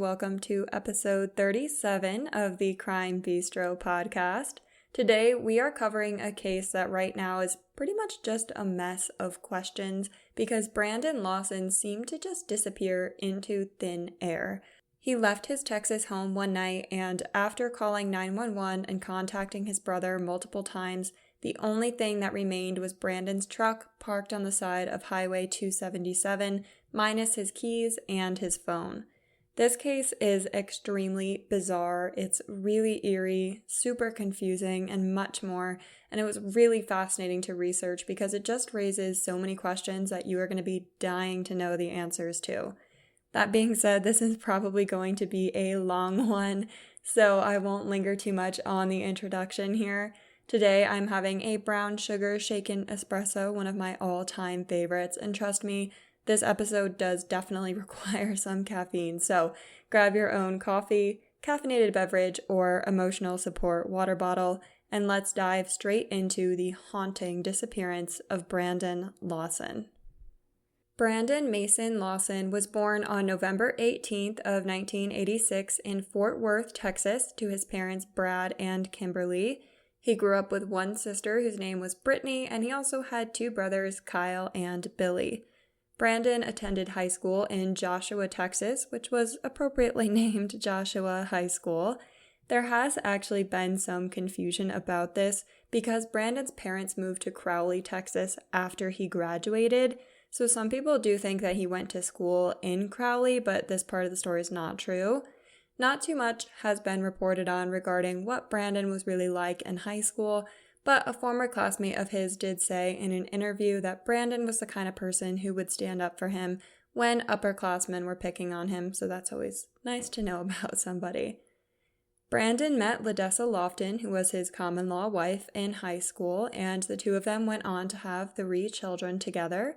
welcome to episode 37 of the Crime Bistro podcast. Today, we are covering a case that right now is pretty much just a mess of questions because Brandon Lawson seemed to just disappear into thin air. He left his Texas home one night, and after calling 911 and contacting his brother multiple times, the only thing that remained was Brandon's truck parked on the side of Highway 277, minus his keys and his phone. This case is extremely bizarre. It's really eerie, super confusing, and much more. And it was really fascinating to research because it just raises so many questions that you are going to be dying to know the answers to. That being said, this is probably going to be a long one, so I won't linger too much on the introduction here. Today, I'm having a brown sugar shaken espresso, one of my all-time favorites, and trust me, this episode does definitely require some caffeine, so grab your own coffee, caffeinated beverage, or emotional support water bottle, and let's dive straight into the haunting disappearance of Brandon Lawson. Brandon Mason Lawson was born on November 18th of 1986 in Fort Worth, Texas, to his parents Brad and Kimberly. He grew up with one sister whose name was Brittany, and he also had two brothers, Kyle and Billy. Brandon attended high school in Joshua, Texas, which was appropriately named Joshua High School. There has actually been some confusion about this because Brandon's parents moved to Crowley, Texas after he graduated, so some people do think that he went to school in Crowley, but this part of the story is not true. Not too much has been reported on regarding what Brandon was really like in high school, but a former classmate of his did say in an interview that Brandon was the kind of person who would stand up for him when upperclassmen were picking on him, so that's always nice to know about somebody. Brandon met Ladessa Lofton, who was his common-law wife, in high school, and the two of them went on to have 3 children together.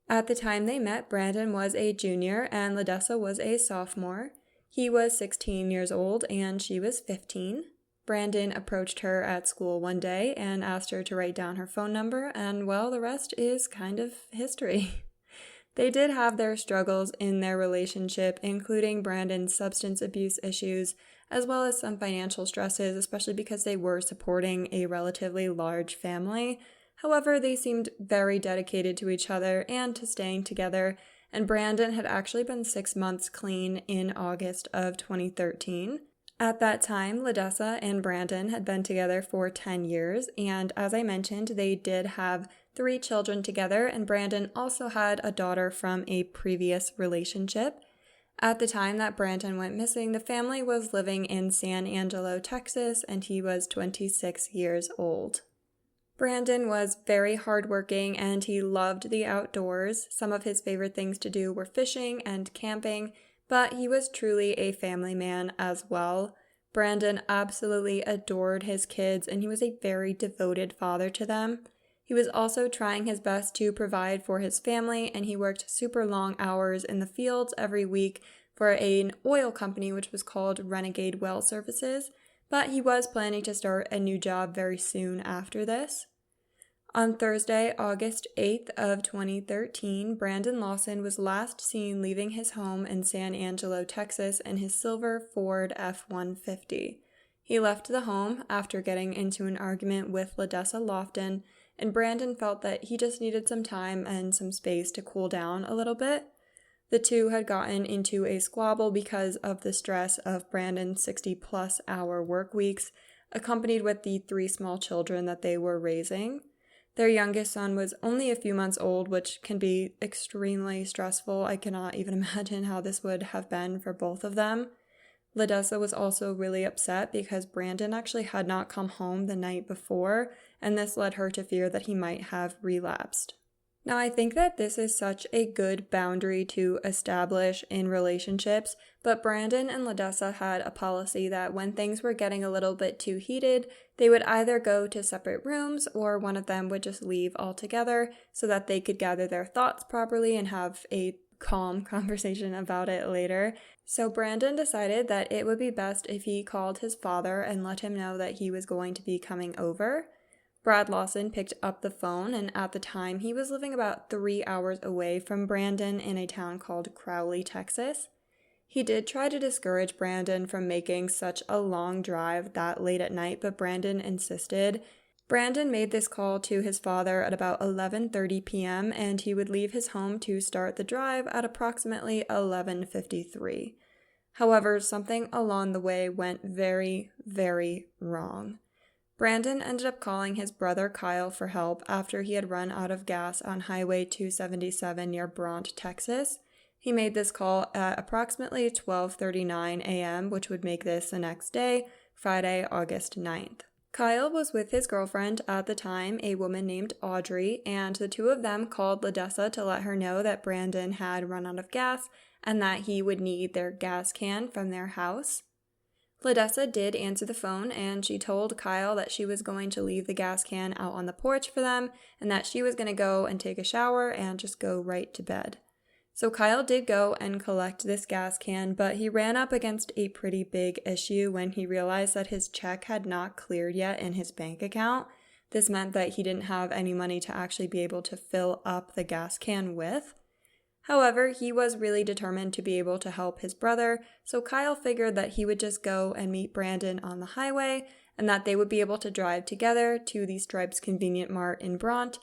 At the time they met, Brandon was a junior and Ladessa was a sophomore. He was 16 years old and she was 15. Brandon approached her at school one day and asked her to write down her phone number, and well, the rest is kind of history. They did have their struggles in their relationship, including Brandon's substance abuse issues, as well as some financial stresses, especially because they were supporting a relatively large family. However, they seemed very dedicated to each other and to staying together, and Brandon had actually been 6 months clean in August of 2013. At that time, Ladessa and Brandon had been together for 10 years, and as I mentioned, they did have 3 children together, and Brandon also had a daughter from a previous relationship. At the time that Brandon went missing, the family was living in San Angelo, Texas, and he was 26 years old. Brandon was very hardworking and he loved the outdoors. Some of his favorite things to do were fishing and camping, but he was truly a family man as well. Brandon absolutely adored his kids and he was a very devoted father to them. He was also trying his best to provide for his family, and he worked super long hours in the fields every week for an oil company which was called Renegade Well Services, but he was planning to start a new job very soon after this. On Thursday, August 8th of 2013, Brandon Lawson was last seen leaving his home in San Angelo, Texas in his silver Ford F-150. He left the home after getting into an argument with Ladessa Lofton, and Brandon felt that he just needed some time and some space to cool down a little bit. The two had gotten into a squabble because of the stress of Brandon's 60-plus hour work weeks, accompanied with the 3 small children that they were raising. Their youngest son was only a few months old, which can be extremely stressful. I cannot even imagine how this would have been for both of them. Ladessa was also really upset because Brandon actually had not come home the night before, and this led her to fear that he might have relapsed. Now, I think that this is such a good boundary to establish in relationships, but Brandon and Ladessa had a policy that when things were getting a little bit too heated, they would either go to separate rooms or one of them would just leave altogether so that they could gather their thoughts properly and have a calm conversation about it later. So Brandon decided that it would be best if he called his father and let him know that he was going to be coming over. Brad Lawson picked up the phone, and at the time, he was living about 3 hours away from Brandon in a town called Crowley, Texas. He did try to discourage Brandon from making such a long drive that late at night, but Brandon insisted. Brandon made this call to his father at about 11:30 p.m. and he would leave his home to start the drive at approximately 11:53. However, something along the way went very, very wrong. Brandon ended up calling his brother Kyle for help after he had run out of gas on Highway 277 near Bront, Texas. He made this call at approximately 12:39 a.m., which would make this the next day, Friday, August 9th. Kyle was with his girlfriend at the time, a woman named Audrey, and the two of them called Ladessa to let her know that Brandon had run out of gas and that he would need their gas can from their house. Ladessa did answer the phone, and she told Kyle that she was going to leave the gas can out on the porch for them and that she was going to go and take a shower and just go right to bed. So Kyle did go and collect this gas can, but he ran up against a pretty big issue when he realized that his check had not cleared yet in his bank account. This meant that he didn't have any money to actually be able to fill up the gas can with. However, he was really determined to be able to help his brother, so Kyle figured that he would just go and meet Brandon on the highway and that they would be able to drive together to the Stripes Convenient Mart in Bront.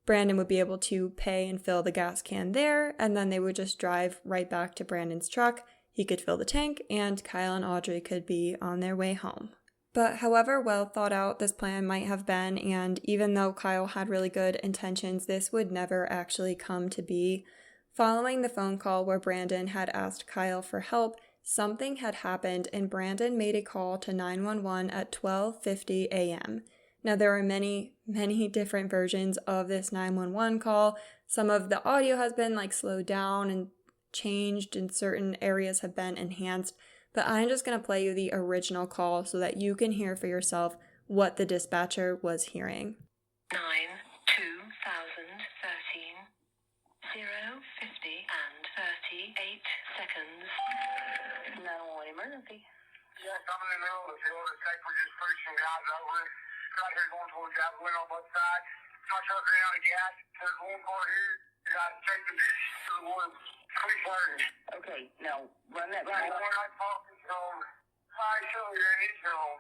Brandon would be able to pay and fill the gas can there, and then they would just drive right back to Brandon's truck. He could fill the tank, and Kyle and Audrey could be on their way home. But however well thought out this plan might have been, and even though Kyle had really good intentions, this would never actually come to be. Following the phone call where Brandon had asked Kyle for help, something had happened and Brandon made a call to 911 at 12:50 a.m. Now, there are many, many different versions of this 911 call. Some of the audio has been slowed down and changed, and certain areas have been enhanced. But I'm just going to play you the original call so that you can hear for yourself what the dispatcher was hearing. 9/2013, 0:50 and 38 seconds. 911 emergency. Yes, I'm in the middle of the field. The tech was just pushed some guys over. Right here going towards Javelin on both sides. My truck ran out of gas. There's one car here. You guys take the bitch to the woods. Quick burn. Okay, now run that Right. right. We're not talking to them. Hi, sure, you're in into them.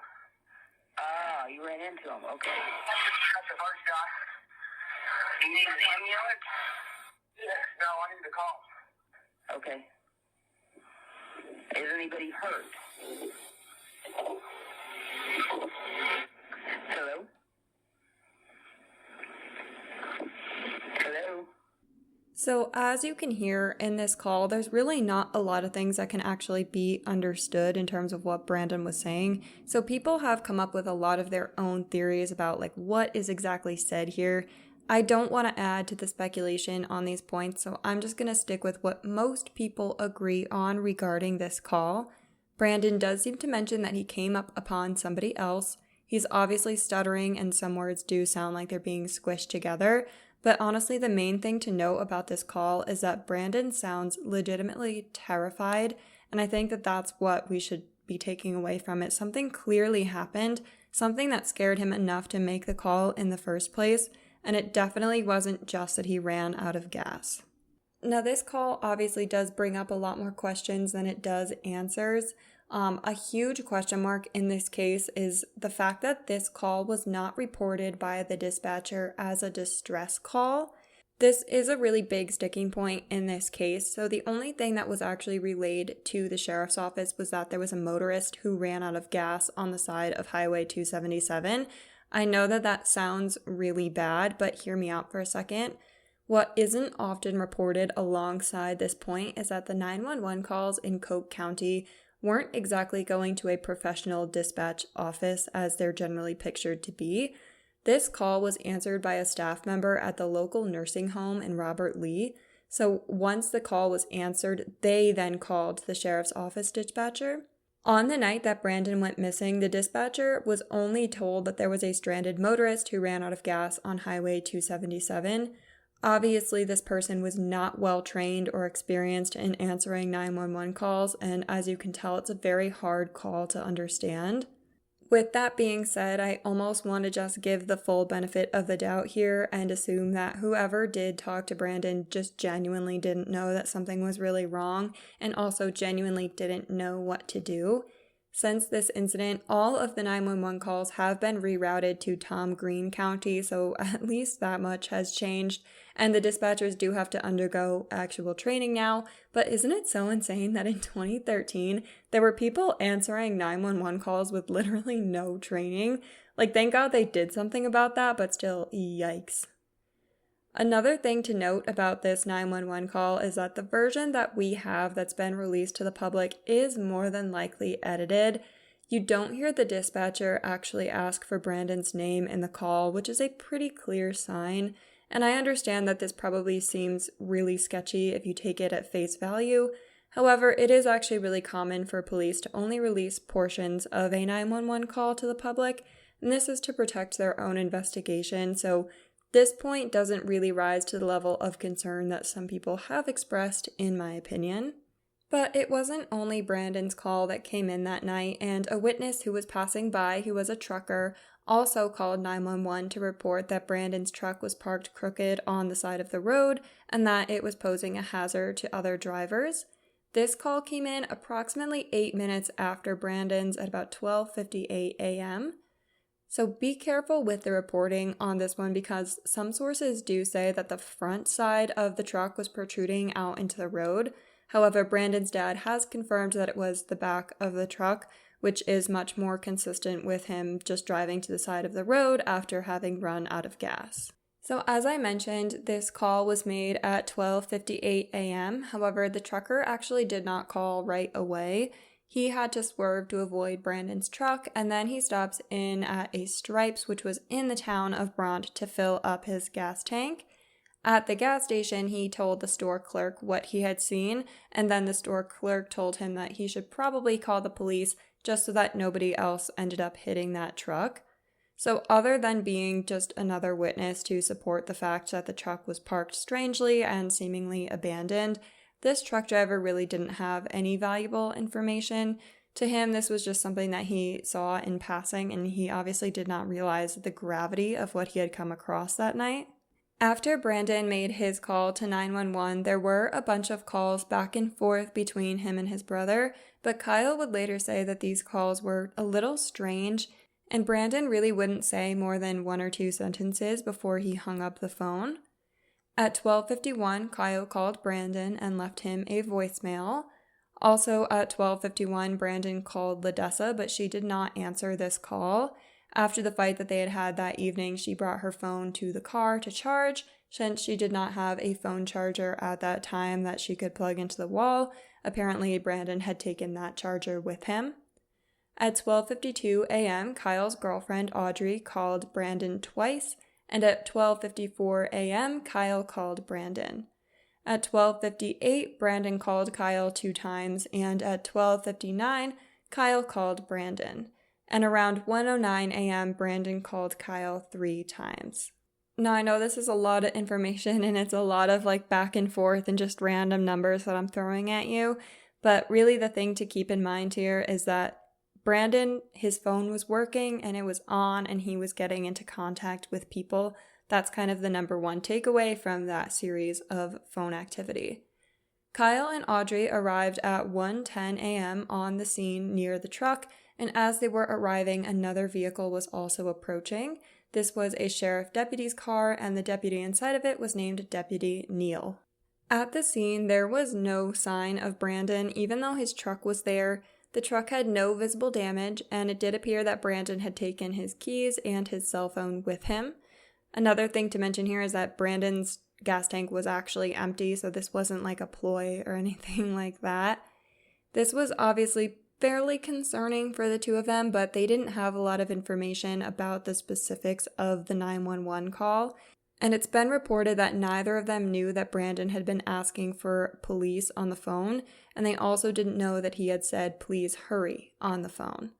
Ah, you ran into him. Okay. That's the first guy. You need an ambulance? Yes, no, I need the call. Okay. Is anybody hurt? Hello? Hello? So as you can hear in this call, there's really not a lot of things that can actually be understood in terms of what Brandon was saying. So people have come up with a lot of their own theories about what is exactly said here. I don't want to add to the speculation on these points, so I'm just going to stick with what most people agree on regarding this call. Brandon does seem to mention that he came up upon somebody else. He's obviously stuttering and some words do sound like they're being squished together, but honestly the main thing to note about this call is that Brandon sounds legitimately terrified, and I think that that's what we should be taking away from it. Something clearly happened, something that scared him enough to make the call in the first place, and it definitely wasn't just that he ran out of gas. Now, this call obviously does bring up a lot more questions than it does answers. A huge question mark in this case is the fact that this call was not reported by the dispatcher as a distress call. This is a really big sticking point in this case. So the only thing that was actually relayed to the sheriff's office was that there was a motorist who ran out of gas on the side of Highway 277. I know that that sounds really bad, but hear me out for a second. What isn't often reported alongside this point is that the 911 calls in Coke County weren't exactly going to a professional dispatch office as they're generally pictured to be. This call was answered by a staff member at the local nursing home in Robert Lee. So once the call was answered, they then called the sheriff's office dispatcher. On the night that Brandon went missing, the dispatcher was only told that there was a stranded motorist who ran out of gas on Highway 277. Obviously, this person was not well trained or experienced in answering 911 calls, and as you can tell, it's a very hard call to understand. With that being said, I almost want to just give the full benefit of the doubt here and assume that whoever did talk to Brandon just genuinely didn't know that something was really wrong and also genuinely didn't know what to do. Since this incident, all of the 911 calls have been rerouted to Tom Green County, so at least that much has changed, and the dispatchers do have to undergo actual training now. But isn't it so insane that in 2013, there were people answering 911 calls with literally no training? Like, thank God they did something about that, but still, yikes. Another thing to note about this 911 call is that the version that we have that's been released to the public is more than likely edited. You don't hear the dispatcher actually ask for Brandon's name in the call, which is a pretty clear sign, and I understand that this probably seems really sketchy if you take it at face value. However, it is actually really common for police to only release portions of a 911 call to the public, and this is to protect their own investigation, so this point doesn't really rise to the level of concern that some people have expressed, in my opinion. But it wasn't only Brandon's call that came in that night, and a witness who was passing by, who was a trucker, also called 911 to report that Brandon's truck was parked crooked on the side of the road and that it was posing a hazard to other drivers. This call came in approximately 8 minutes after Brandon's at about 12:58 a.m. So be careful with the reporting on this one because some sources do say that the front side of the truck was protruding out into the road. However, Brandon's dad has confirmed that it was the back of the truck, which is much more consistent with him just driving to the side of the road after having run out of gas. So as I mentioned, this call was made at 12:58 a.m. However, the trucker actually did not call right away. He had to swerve to avoid Brandon's truck, and then he stops in at a Stripes, which was in the town of Bront, to fill up his gas tank. At the gas station, he told the store clerk what he had seen, and then the store clerk told him that he should probably call the police just so that nobody else ended up hitting that truck. So other than being just another witness to support the fact that the truck was parked strangely and seemingly abandoned, this truck driver really didn't have any valuable information. To him, this was just something that he saw in passing, and he obviously did not realize the gravity of what he had come across that night. After Brandon made his call to 911, there were a bunch of calls back and forth between him and his brother, but Kyle would later say that these calls were a little strange, and Brandon really wouldn't say more than 1 or 2 sentences before he hung up the phone. At 12:51, Kyle called Brandon and left him a voicemail. Also at 12:51, Brandon called Ladessa, but she did not answer this call. After the fight that they had had that evening, she brought her phone to the car to charge, since she did not have a phone charger at that time that she could plug into the wall. Apparently, Brandon had taken that charger with him. At 12:52 a.m., Kyle's girlfriend Audrey called Brandon twice, and at 12:54 a.m., Kyle called Brandon. At 12:58, Brandon called Kyle 2 times, and at 12:59, Kyle called Brandon. And around 1:09 a.m., Brandon called Kyle 3 times. Now, I know this is a lot of information, and it's a lot of back and forth and just random numbers that I'm throwing at you, but really the thing to keep in mind here is that Brandon, his phone was working and it was on and he was getting into contact with people. That's kind of the number one takeaway from that series of phone activity. Kyle and Audrey arrived at 1:10 a.m. on the scene near the truck, and as they were arriving, another vehicle was also approaching. This was a sheriff deputy's car, and the deputy inside of it was named Deputy Neal. At the scene, there was no sign of Brandon, even though his truck was there. The truck had no visible damage, and it did appear that Brandon had taken his keys and his cell phone with him. Another thing to mention here is that Brandon's gas tank was actually empty, so this wasn't a ploy or anything like that. This was obviously fairly concerning for the two of them, but they didn't have a lot of information about the specifics of the 911 call. And it's been reported that neither of them knew that Brandon had been asking for police on the phone, and they also didn't know that he had said, "Please hurry," on the phone.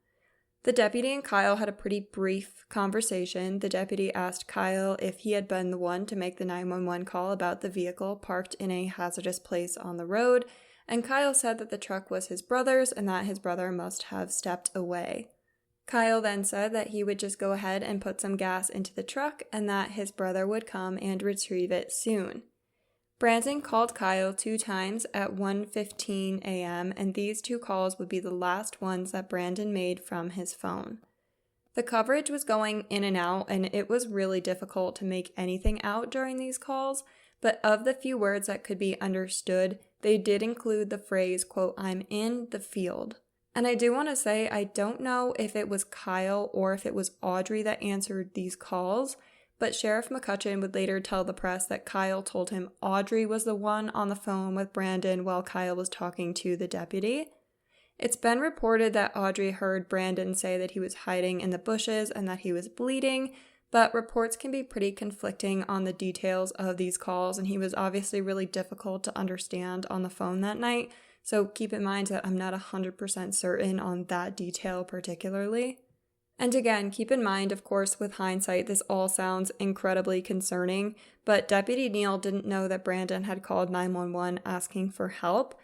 The deputy and Kyle had a pretty brief conversation. The deputy asked Kyle if he had been the one to make the 911 call about the vehicle parked in a hazardous place on the road, and Kyle said that the truck was his brother's and that his brother must have stepped away. Kyle then said that he would just go ahead and put some gas into the truck and that his brother would come and retrieve it soon. Brandon called Kyle 2 times at 1:15 a.m., and these 2 calls would be the last ones that Brandon made from his phone. The coverage was going in and out, and it was really difficult to make anything out during these calls, but of the few words that could be understood, they did include the phrase, quote, "I'm in the field." And I do want to say, I don't know if it was Kyle or if it was Audrey that answered these calls, but Sheriff McCutcheon would later tell the press that Kyle told him Audrey was the one on the phone with Brandon while Kyle was talking to the deputy. It's been reported that Audrey heard Brandon say that he was hiding in the bushes and that he was bleeding, but reports can be pretty conflicting on the details of these calls, and he was obviously really difficult to understand on the phone that night, so keep in mind that I'm not 100% certain on that detail particularly. And again, keep in mind, of course, with hindsight, this all sounds incredibly concerning, but Deputy Neal didn't know that Brandon had called 911 asking for help.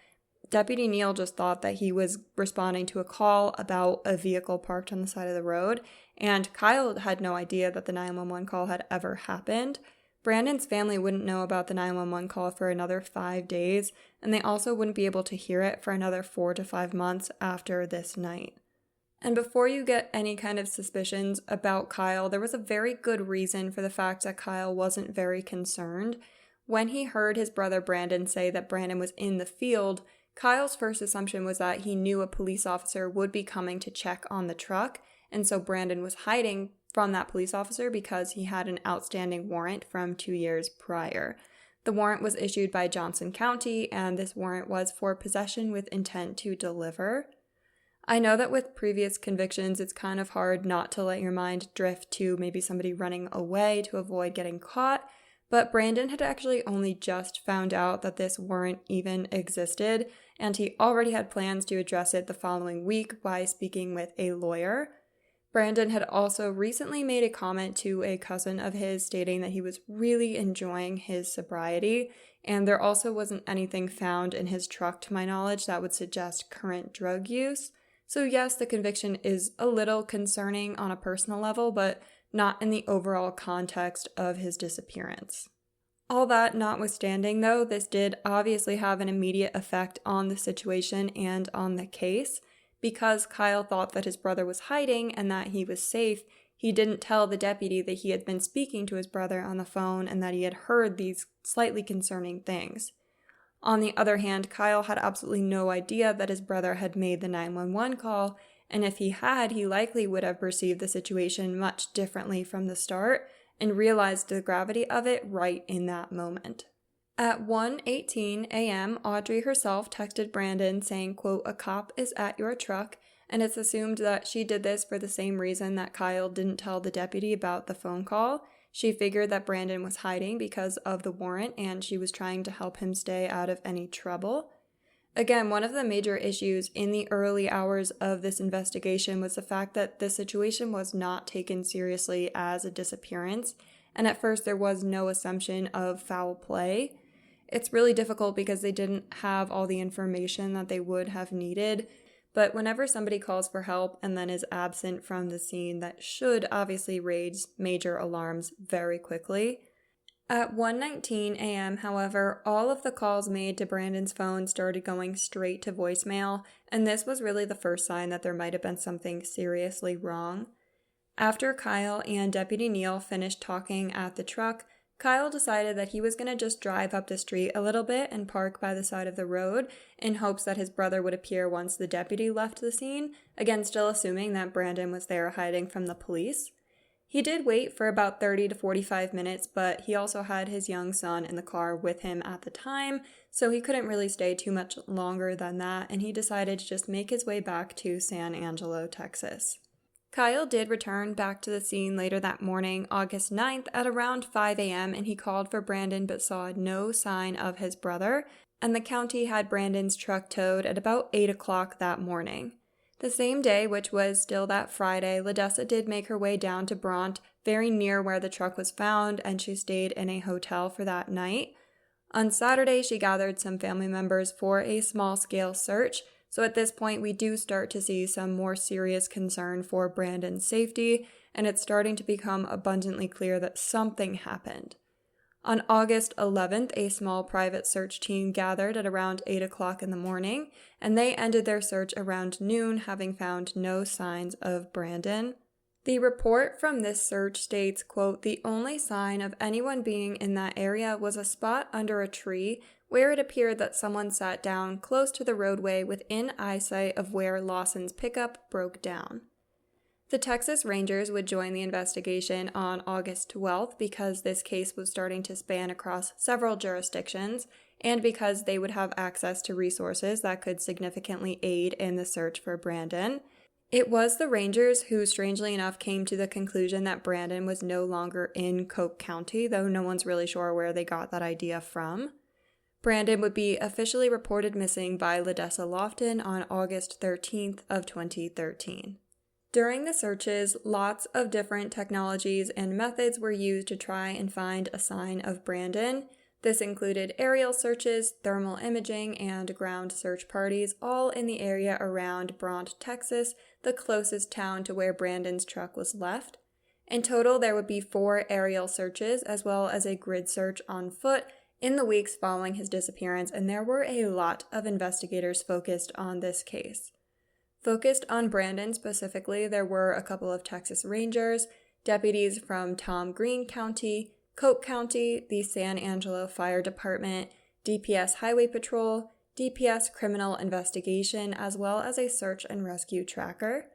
Deputy Neal just thought that he was responding to a call about a vehicle parked on the side of the road, and Kyle had no idea that the 911 call had ever happened. Brandon's family wouldn't know about the 911 call for another 5 days, and they also wouldn't be able to hear it for another 4 to 5 months after this night. And before you get any kind of suspicions about Kyle, there was a very good reason for the fact that Kyle wasn't very concerned. When he heard his brother Brandon say that Brandon was in the field, Kyle's first assumption was that he knew a police officer would be coming to check on the truck, and so Brandon was hiding from that police officer because he had an outstanding warrant from 2 years prior. The warrant was issued by Johnson County, and this warrant was for possession with intent to deliver. I know that with previous convictions, it's kind of hard not to let your mind drift to maybe somebody running away to avoid getting caught, but Brandon had actually only just found out that this warrant even existed, and he already had plans to address it the following week by speaking with a lawyer. Brandon had also recently made a comment to a cousin of his stating that he was really enjoying his sobriety, and there also wasn't anything found in his truck to my knowledge that would suggest current drug use. So yes, the conviction is a little concerning on a personal level, but not in the overall context of his disappearance. All that notwithstanding, though, this did obviously have an immediate effect on the situation and on the case. Because Kyle thought that his brother was hiding and that he was safe, he didn't tell the deputy that he had been speaking to his brother on the phone and that he had heard these slightly concerning things. On the other hand, Kyle had absolutely no idea that his brother had made the 911 call, and if he had, he likely would have perceived the situation much differently from the start and realized the gravity of it right in that moment. At 1:18 a.m., Audrey herself texted Brandon saying, quote, "A cop is at your truck," and it's assumed that she did this for the same reason that Kyle didn't tell the deputy about the phone call. She figured that Brandon was hiding because of the warrant, and she was trying to help him stay out of any trouble. Again, one of the major issues in the early hours of this investigation was the fact that the situation was not taken seriously as a disappearance, and at first there was no assumption of foul play. It's really difficult because they didn't have all the information that they would have needed, but whenever somebody calls for help and then is absent from the scene, that should obviously raise major alarms very quickly. At 1:19 a.m., however, all of the calls made to Brandon's phone started going straight to voicemail, and this was really the first sign that there might have been something seriously wrong. After Kyle and Deputy Neal finished talking at the truck, Kyle decided that he was going to just drive up the street a little bit and park by the side of the road in hopes that his brother would appear once the deputy left the scene, again still assuming that Brandon was there hiding from the police. He did wait for about 30 to 45 minutes, but he also had his young son in the car with him at the time, so he couldn't really stay too much longer than that, and he decided to just make his way back to San Angelo, Texas. Kyle did return back to the scene later that morning, August 9th, at around 5 a.m., and he called for Brandon but saw no sign of his brother, and the county had Brandon's truck towed at about 8 o'clock that morning. The same day, which was still that Friday, Ledessa did make her way down to Bront, very near where the truck was found, and she stayed in a hotel for that night. On Saturday, she gathered some family members for a small-scale search, So at this point, we do start to see some more serious concern for Brandon's safety, and it's starting to become abundantly clear that something happened. On August 11th, a small private search team gathered at around 8 o'clock in the morning, and they ended their search around noon, having found no signs of Brandon. The report from this search states, quote, "The only sign of anyone being in that area was a spot under a tree where it appeared that someone sat down close to the roadway within eyesight of where Lawson's pickup broke down." The Texas Rangers would join the investigation on August 12th because this case was starting to span across several jurisdictions and because they would have access to resources that could significantly aid in the search for Brandon. It was the Rangers who, strangely enough, came to the conclusion that Brandon was no longer in Coke County, though no one's really sure where they got that idea from. Brandon would be officially reported missing by Lawson on August 13th of 2013. During the searches, lots of different technologies and methods were used to try and find a sign of Brandon. This included aerial searches, thermal imaging, and ground search parties, all in the area around Brant, Texas, the closest town to where Brandon's truck was left. In total, there would be 4 aerial searches, as well as a grid search on foot in the weeks following his disappearance, and there were a lot of investigators focused on this case. Focused on Brandon specifically, there were a couple of Texas Rangers, deputies from Tom Green County, Coke County, the San Angelo Fire Department, DPS Highway Patrol, DPS Criminal Investigation, as well as a search and rescue tracker.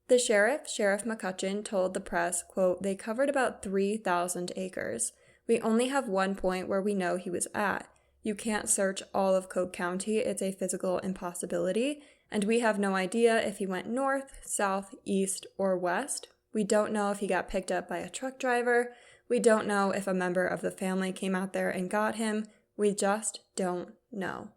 The Sheriff McCutcheon, told the press, quote, "They covered about 3,000 acres. We only have one point where we know he was at. You can't search all of Coke County, it's a physical impossibility, and we have no idea if he went north, south, east, or west. We don't know if he got picked up by a truck driver. We don't know if a member of the family came out there and got him. We just don't know."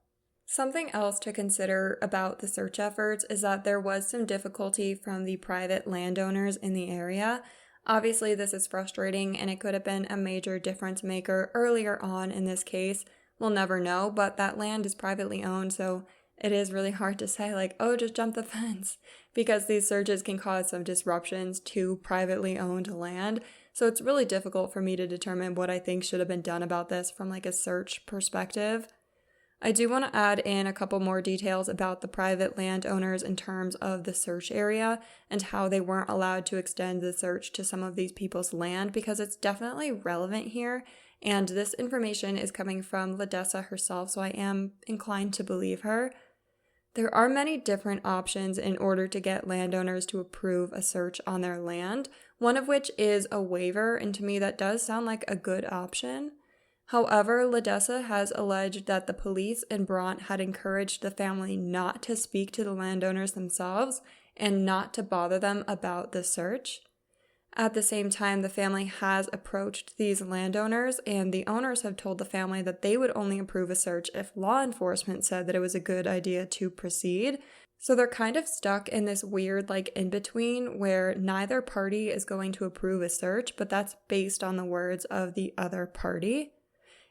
Something else to consider about the search efforts is that there was some difficulty from the private landowners in the area. Obviously, this is frustrating, and it could have been a major difference maker earlier on in this case. We'll never know, but that land is privately owned, so it is really hard to say, like, oh, just jump the fence, because these searches can cause some disruptions to privately owned land. So it's really difficult for me to determine what I think should have been done about this from like a search perspective. I do want to add in a couple more details about the private landowners in terms of the search area and how they weren't allowed to extend the search to some of these people's land, because it's definitely relevant here, and this information is coming from Ledessa herself, so I am inclined to believe her. There are many different options in order to get landowners to approve a search on their land, one of which is a waiver, and to me that does sound like a good option. However, Ledessa has alleged that the police in Brant had encouraged the family not to speak to the landowners themselves and not to bother them about the search. At the same time, the family has approached these landowners, and the owners have told the family that they would only approve a search if law enforcement said that it was a good idea to proceed. So they're kind of stuck in this weird, like, in-between where neither party is going to approve a search, but that's based on the words of the other party.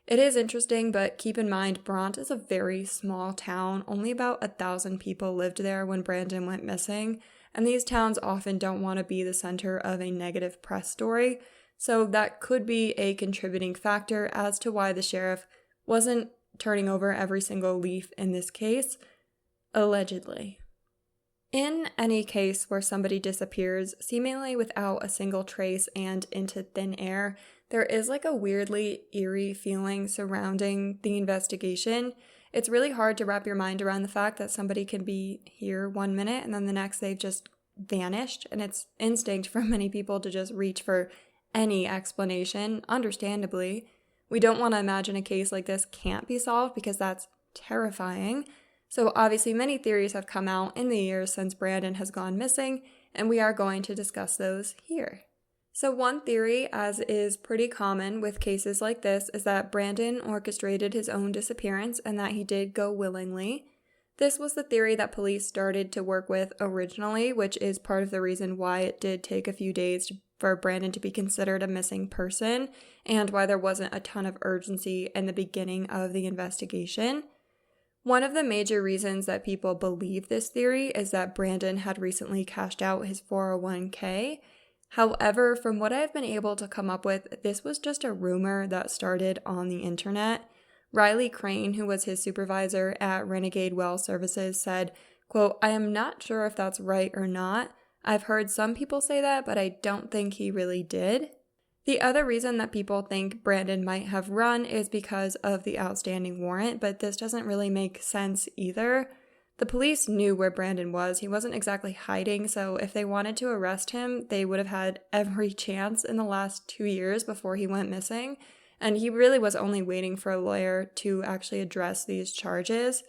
It is interesting, but keep in mind, Brant is a very small town. Only about 1,000 people lived there when Brandon went missing, and these towns often don't want to be the center of a negative press story, so that could be a contributing factor as to why the sheriff wasn't turning over every single leaf in this case, allegedly. In any case where somebody disappears, seemingly without a single trace and into thin air, there is like a weirdly eerie feeling surrounding the investigation. It's really hard to wrap your mind around the fact that somebody can be here 1 minute and then the next they've just vanished, and it's instinct for many people to just reach for any explanation, understandably. We don't want to imagine a case like this can't be solved because that's terrifying. So obviously many theories have come out in the years since Brandon has gone missing, and we are going to discuss those here. So one theory, as is pretty common with cases like this, is that Brandon orchestrated his own disappearance and that he did go willingly. This was the theory that police started to work with originally, which is part of the reason why it did take a few days for Brandon to be considered a missing person, and why there wasn't a ton of urgency in the beginning of the investigation. One of the major reasons that people believe this theory is that Brandon had recently cashed out his 401k. However, from what I've been able to come up with, this was just a rumor that started on the internet. Riley Crane, who was his supervisor at Renegade Well Services, said, quote, "I am not sure if that's right or not. I've heard some people say that, but I don't think he really did." The other reason that people think Brandon might have run is because of the outstanding warrant, but this doesn't really make sense either. The police knew where Brandon was. He wasn't exactly hiding, so if they wanted to arrest him, they would have had every chance in the last 2 years before he went missing, and he really was only waiting for a lawyer to actually address these charges.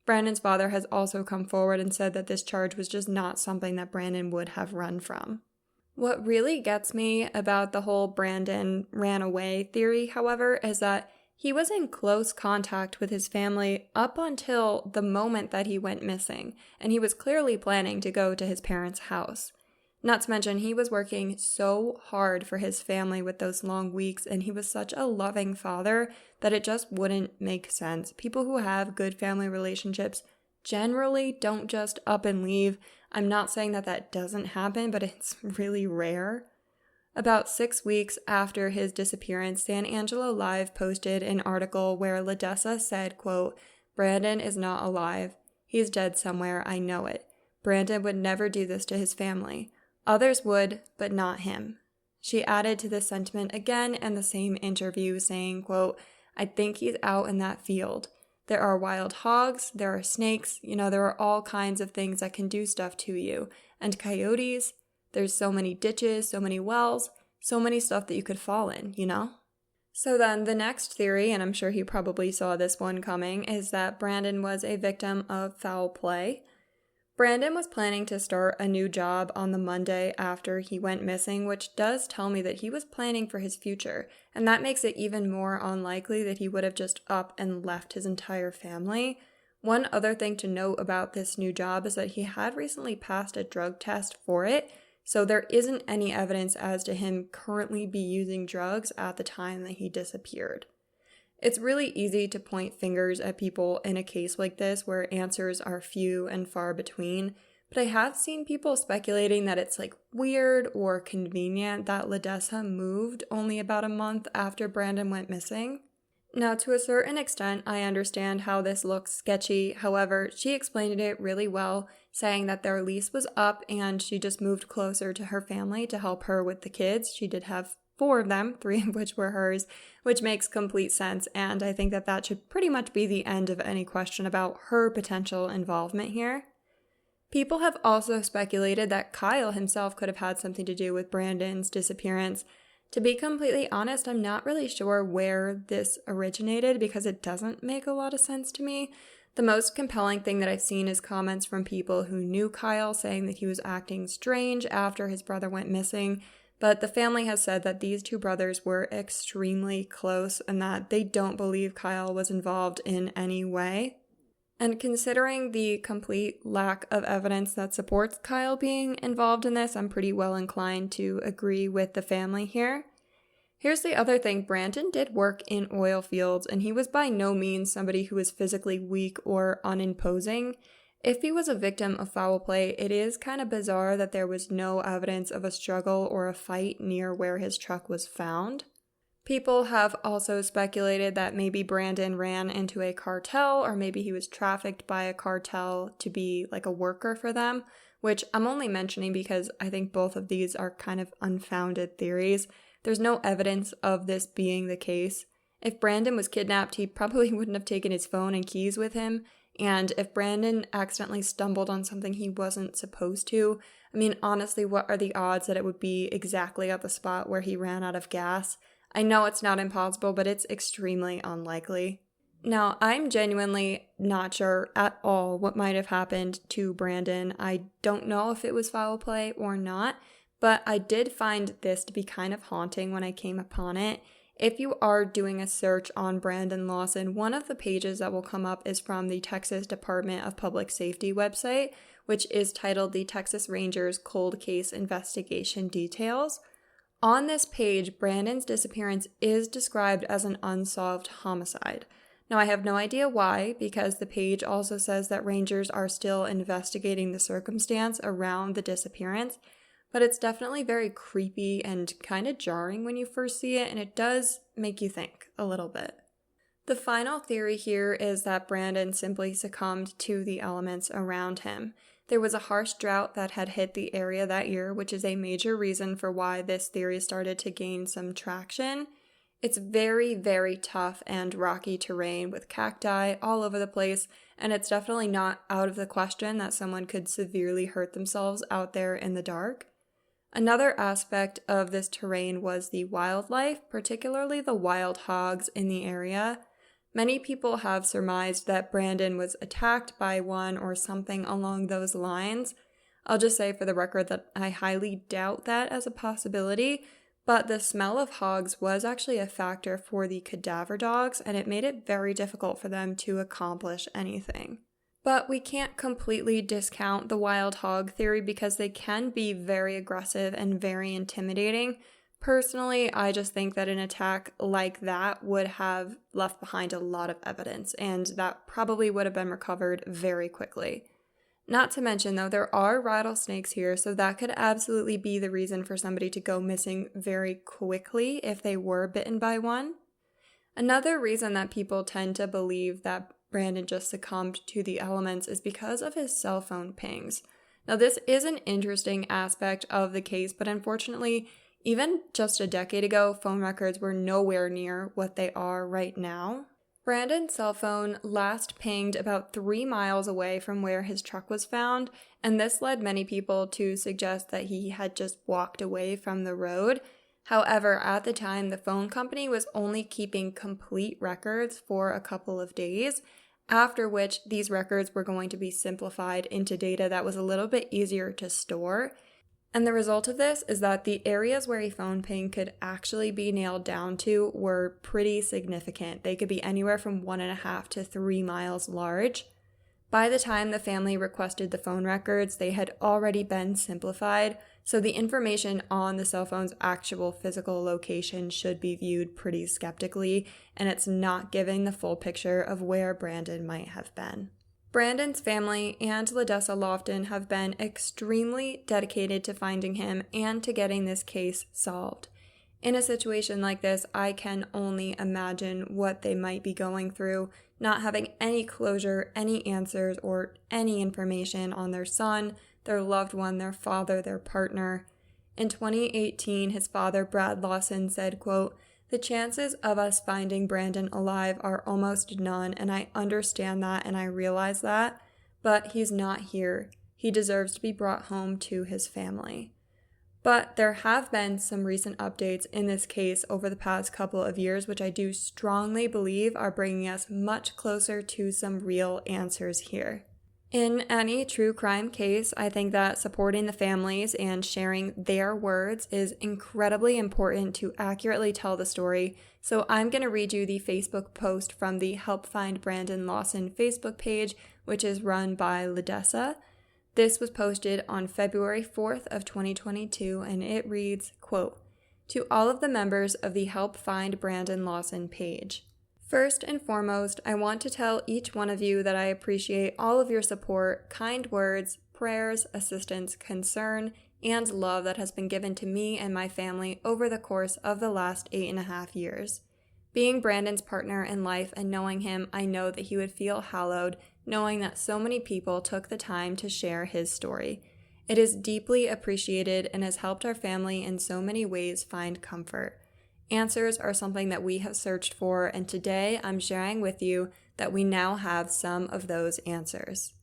Brandon's father has also come forward and said that this charge was just not something that Brandon would have run from. What really gets me about the whole Brandon ran away theory, however, is that he was in close contact with his family up until the moment that he went missing, and he was clearly planning to go to his parents' house. Not to mention, he was working so hard for his family with those long weeks, and he was such a loving father that it just wouldn't make sense. People who have good family relationships generally don't just up and leave. I'm not saying that that doesn't happen, but it's really rare. About 6 weeks after his disappearance, San Angelo Live posted an article where LaDessa said, quote, "Brandon is not alive. He's dead somewhere, I know it. Brandon would never do this to his family. Others would, but not him." She added to this sentiment again in the same interview, saying, quote, "I think he's out in that field. There are wild hogs, there are snakes, there are all kinds of things that can do stuff to you. And coyotes, there's so many ditches, so many wells, so many stuff that you could fall in, So then the next theory, and I'm sure he probably saw this one coming, is that Brandon was a victim of foul play. Brandon was planning to start a new job on the Monday after he went missing, which does tell me that he was planning for his future, and that makes it even more unlikely that he would have just up and left his entire family. One other thing to note about this new job is that he had recently passed a drug test for it, so there isn't any evidence as to him currently be using drugs at the time that he disappeared. It's really easy to point fingers at people in a case like this where answers are few and far between, but I have seen people speculating that it's weird or convenient that LaDessa moved only about a month after Brandon went missing. Now, to a certain extent, I understand how this looks sketchy. However, she explained it really well, saying that their lease was up and she just moved closer to her family to help her with the kids. She did have 4 of them, 3 of which were hers, which makes complete sense, and I think that that should pretty much be the end of any question about her potential involvement here. People have also speculated that Kyle himself could have had something to do with Brandon's disappearance. To be completely honest, I'm not really sure where this originated because it doesn't make a lot of sense to me. The most compelling thing that I've seen is comments from people who knew Kyle saying that he was acting strange after his brother went missing, but the family has said that these 2 brothers were extremely close and that they don't believe Kyle was involved in any way. And considering the complete lack of evidence that supports Kyle being involved in this, I'm pretty well inclined to agree with the family here. Here's the other thing, Brandon did work in oil fields, and he was by no means somebody who was physically weak or unimposing. If he was a victim of foul play, it is kind of bizarre that there was no evidence of a struggle or a fight near where his truck was found. People have also speculated that maybe Brandon ran into a cartel, or maybe he was trafficked by a cartel to be a worker for them, which I'm only mentioning because I think both of these are kind of unfounded theories. There's no evidence of this being the case. If Brandon was kidnapped, he probably wouldn't have taken his phone and keys with him. And if Brandon accidentally stumbled on something he wasn't supposed to, honestly, what are the odds that it would be exactly at the spot where he ran out of gas? I know it's not impossible, but it's extremely unlikely. Now, I'm genuinely not sure at all what might have happened to Brandon. I don't know if it was foul play or not, but I did find this to be kind of haunting when I came upon it. If you are doing a search on Brandon Lawson, one of the pages that will come up is from the Texas Department of Public Safety website, which is titled the Texas Rangers Cold Case Investigation Details. On this page, Brandon's disappearance is described as an unsolved homicide. Now, I have no idea why, because the page also says that rangers are still investigating the circumstance around the disappearance, but it's definitely very creepy and kind of jarring when you first see it, and it does make you think a little bit. The final theory here is that Brandon simply succumbed to the elements around him. There was a harsh drought that had hit the area that year, which is a major reason for why this theory started to gain some traction. It's very, very tough and rocky terrain with cacti all over the place, and it's definitely not out of the question that someone could severely hurt themselves out there in the dark. Another aspect of this terrain was the wildlife, particularly the wild hogs in the area. Many people have surmised that Brandon was attacked by one or something along those lines. I'll just say for the record that I highly doubt that as a possibility, but the smell of hogs was actually a factor for the cadaver dogs, and it made it very difficult for them to accomplish anything. But we can't completely discount the wild hog theory because they can be very aggressive and very intimidating. Personally, I just think that an attack like that would have left behind a lot of evidence, and that probably would have been recovered very quickly. Not to mention, though, there are rattlesnakes here, so that could absolutely be the reason for somebody to go missing very quickly if they were bitten by one. Another reason that people tend to believe that Brandon just succumbed to the elements is because of his cell phone pings. Now, this is an interesting aspect of the case, but unfortunately, even just a decade ago, phone records were nowhere near what they are right now. Brandon's cell phone last pinged about 3 miles away from where his truck was found, and this led many people to suggest that he had just walked away from the road. However, at the time, the phone company was only keeping complete records for a couple of days, after which these records were going to be simplified into data that was a little bit easier to store. And the result of this is that the areas where a phone ping could actually be nailed down to were pretty significant. They could be anywhere from 1.5 to 3 miles large. By the time the family requested the phone records, they had already been simplified, so the information on the cell phone's actual physical location should be viewed pretty skeptically, and it's not giving the full picture of where Brandon might have been. Brandon's family and LaDessa Lawson have been extremely dedicated to finding him and to getting this case solved. In a situation like this, I can only imagine what they might be going through, not having any closure, any answers, or any information on their son, their loved one, their father, their partner. In 2018, his father, Brad Lawson, said, quote, "The chances of us finding Brandon alive are almost none, and I understand that and I realize that, but he's not here. He deserves to be brought home to his family." But there have been some recent updates in this case over the past couple of years, which I do strongly believe are bringing us much closer to some real answers here. In any true crime case, I think that supporting the families and sharing their words is incredibly important to accurately tell the story. So I'm going to read you the Facebook post from the Help Find Brandon Lawson Facebook page, which is run by LaDessa. This was posted on February 4th of 2022, and it reads, quote, "To all of the members of the Help Find Brandon Lawson page. First and foremost, I want to tell each one of you that I appreciate all of your support, kind words, prayers, assistance, concern, and love that has been given to me and my family over the course of the last 8.5 years. Being Brandon's partner in life and knowing him, I know that he would feel hallowed knowing that so many people took the time to share his story. It is deeply appreciated and has helped our family in so many ways find comfort. Answers are something that we have searched for, and today I'm sharing with you that we now have some of those answers.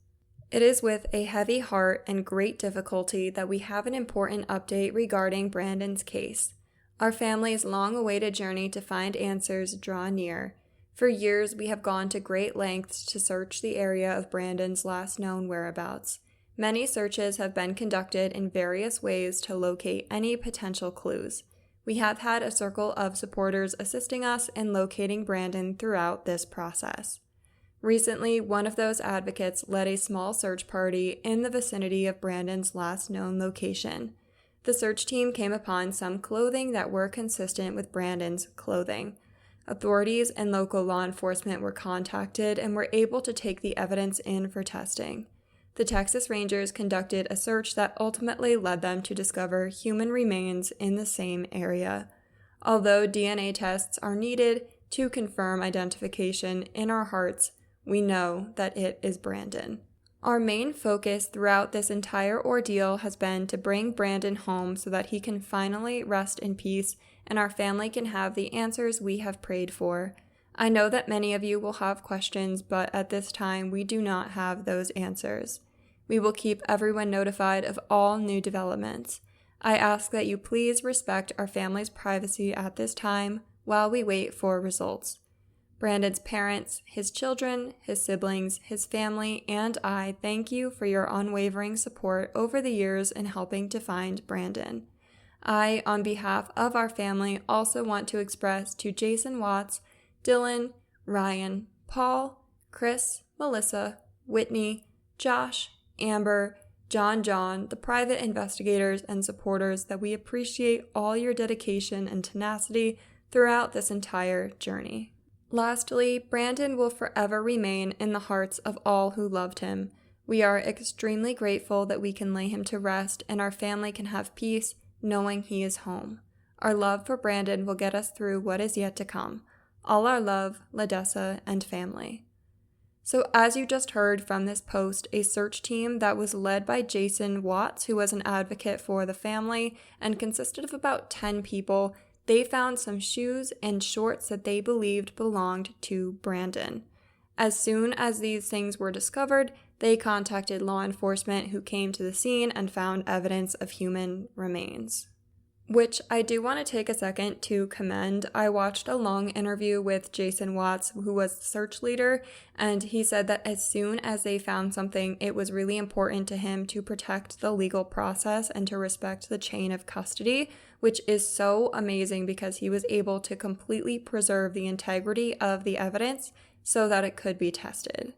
It is with a heavy heart and great difficulty that we have an important update regarding Brandon's case. Our family's long-awaited journey to find answers draw near. For years, we have gone to great lengths to search the area of Brandon's last known whereabouts. Many searches have been conducted in various ways to locate any potential clues. We have had a circle of supporters assisting us in locating Brandon throughout this process. Recently, one of those advocates led a small search party in the vicinity of Brandon's last known location. The search team came upon some clothing that were consistent with Brandon's clothing. Authorities and local law enforcement were contacted and were able to take the evidence in for testing. The Texas Rangers conducted a search that ultimately led them to discover human remains in the same area. Although DNA tests are needed to confirm identification, in our hearts, we know that it is Brandon. Our main focus throughout this entire ordeal has been to bring Brandon home so that he can finally rest in peace and our family can have the answers we have prayed for. I know that many of you will have questions, but at this time we do not have those answers. We will keep everyone notified of all new developments. I ask that you please respect our family's privacy at this time while we wait for results. Brandon's parents, his children, his siblings, his family, and I thank you for your unwavering support over the years in helping to find Brandon. I, on behalf of our family, also want to express to Jason Watts, Dylan, Ryan, Paul, Chris, Melissa, Whitney, Josh, Amber, John, the private investigators and supporters that we appreciate all your dedication and tenacity throughout this entire journey. Lastly, Brandon will forever remain in the hearts of all who loved him. We are extremely grateful that we can lay him to rest and our family can have peace knowing he is home. Our love for Brandon will get us through what is yet to come. All our love, Ladessa and family. So as you just heard from this post, a search team that was led by Jason Watts, who was an advocate for the family and consisted of about 10 people, they found some shoes and shorts that they believed belonged to Brandon. As soon as these things were discovered, they contacted law enforcement who came to the scene and found evidence of human remains. Which I do want to take a second to commend. I watched a long interview with Jason Watts, who was the search leader, and he said that as soon as they found something, it was really important to him to protect the legal process and to respect the chain of custody, which is so amazing because he was able to completely preserve the integrity of the evidence so that it could be tested.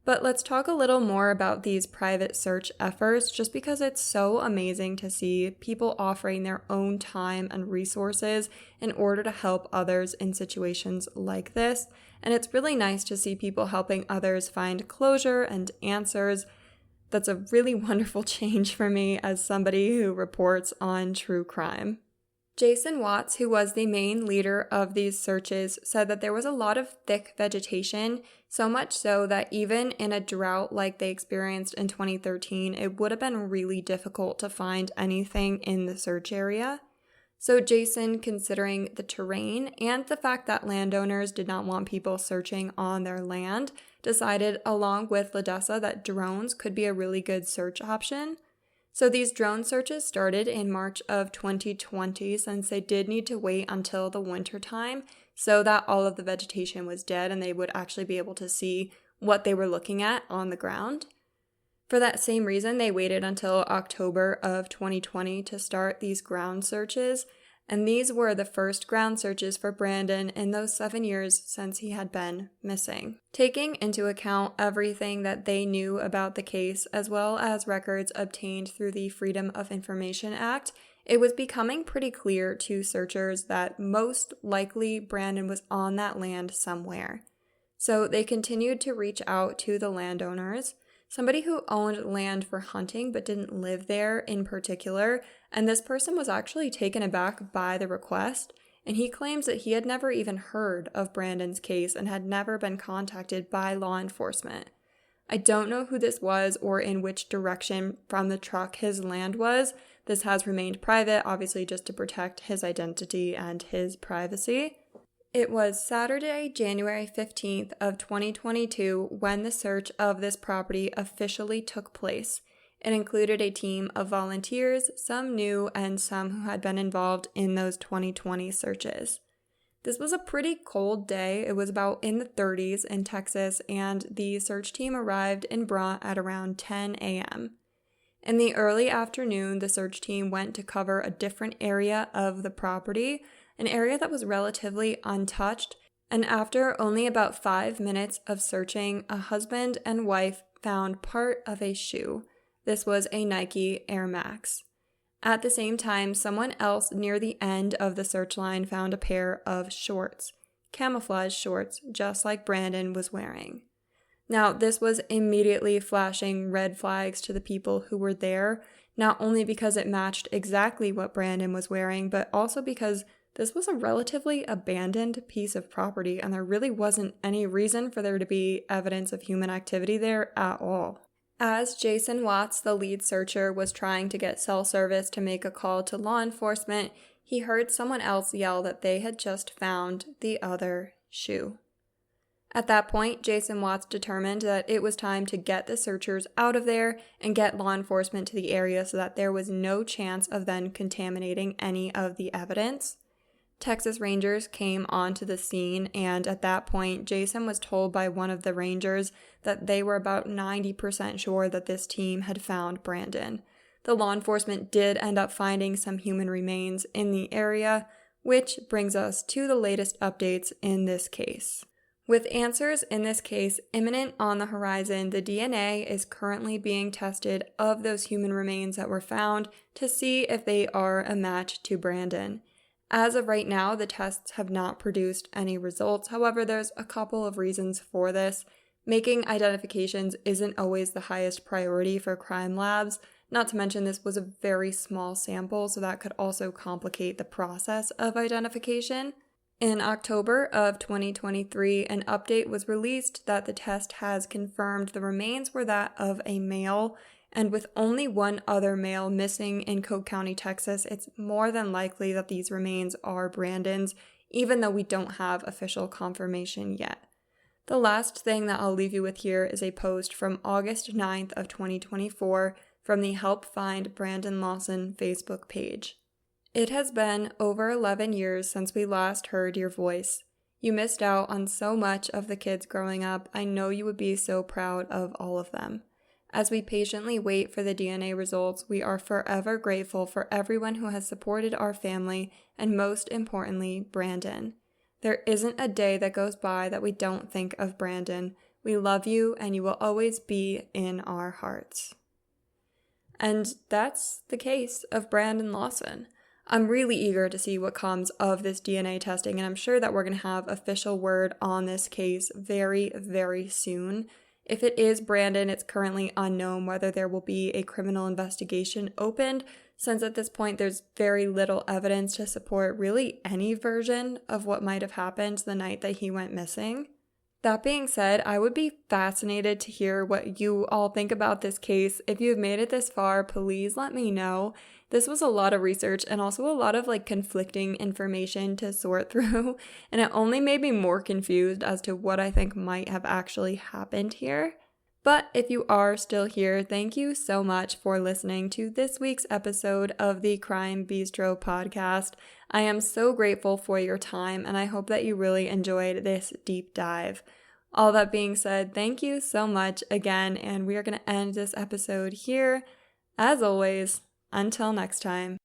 But let's talk a little more about these private search efforts, just because it's so amazing to see people offering their own time and resources in order to help others in situations like this. And it's really nice to see people helping others find closure and answers. That's a really wonderful change for me as somebody who reports on true crime. Jason Watts, who was the main leader of these searches, said that there was a lot of thick vegetation, so much so that even in a drought like they experienced in 2013, it would have been really difficult to find anything in the search area. So Jason, considering the terrain and the fact that landowners did not want people searching on their land, decided along with Ladessa that drones could be a really good search option. So these drone searches started in March of 2020 since they did need to wait until the winter time so that all of the vegetation was dead and they would actually be able to see what they were looking at on the ground. For that same reason, they waited until October of 2020 to start these ground searches, and these were the first ground searches for Brandon in those 7 years since he had been missing. Taking into account everything that they knew about the case, as well as records obtained through the Freedom of Information Act, it was becoming pretty clear to searchers that most likely Brandon was on that land somewhere. So they continued to reach out to the landowners, somebody who owned land for hunting but didn't live there in particular, and this person was actually taken aback by the request, and he claims that he had never even heard of Brandon's case and had never been contacted by law enforcement. I don't know who this was or in which direction from the truck his land was. This has remained private, obviously just to protect his identity and his privacy. It was Saturday, January 15th of 2022 when the search of this property officially took place. It included a team of volunteers, some new and some who had been involved in those 2020 searches. This was a pretty cold day. It was about in the 30s in Texas, and the search team arrived in Brant at around 10 a.m. In the early afternoon, the search team went to cover a different area of the property, an area that was relatively untouched, and after only about 5 minutes of searching, a husband and wife found part of a shoe. This was a Nike Air Max. At the same time, someone else near the end of the search line found a pair of shorts. camouflage shorts, just like Brandon was wearing. Now, this was immediately flashing red flags to the people who were there, not only because it matched exactly what Brandon was wearing, but also because this was a relatively abandoned piece of property and there really wasn't any reason for there to be evidence of human activity there at all. As Jason Watts, the lead searcher, was trying to get cell service to make a call to law enforcement, he heard someone else yell that they had just found the other shoe. At that point, Jason Watts determined that it was time to get the searchers out of there and get law enforcement to the area so that there was no chance of then contaminating any of the evidence. Texas Rangers came onto the scene, and at that point, Jason was told by one of the Rangers that they were about 90% sure that this team had found Brandon. The law enforcement did end up finding some human remains in the area, which brings us to the latest updates in this case. With answers in this case imminent on the horizon, the DNA is currently being tested of those human remains that were found to see if they are a match to Brandon. As of right now, the tests have not produced any results. However, there's a couple of reasons for this. Making identifications isn't always the highest priority for crime labs. Not to mention this was a very small sample, so that could also complicate the process of identification. In October of 2023, an update was released that the test has confirmed the remains were that of a male, and with only one other male missing in Cook County, Texas, it's more than likely that these remains are Brandon's, even though we don't have official confirmation yet. The last thing that I'll leave you with here is a post from August 9th of 2024 from the Help Find Brandon Lawson Facebook page. It has been over 11 years since we last heard your voice. You missed out on so much of the kids growing up. I know you would be so proud of all of them. As we patiently wait for the DNA results, we are forever grateful for everyone who has supported our family and most importantly, Brandon. There isn't a day that goes by that we don't think of Brandon. We love you and you will always be in our hearts. And that's the case of Brandon Lawson. I'm really eager to see what comes of this DNA testing, and I'm sure that we're going to have official word on this case very, very soon. If it is Brandon, it's currently unknown whether there will be a criminal investigation opened, since at this point there's very little evidence to support really any version of what might have happened the night that he went missing. That being said, I would be fascinated to hear what you all think about this case. If you've made it this far, please let me know. This was a lot of research and also a lot of conflicting information to sort through, and it only made me more confused as to what I think might have actually happened here. But if you are still here, thank you so much for listening to this week's episode of the Crime Bistro podcast. I am so grateful for your time, and I hope that you really enjoyed this deep dive. All that being said, thank you so much again, and we are going to end this episode here. As always, until next time.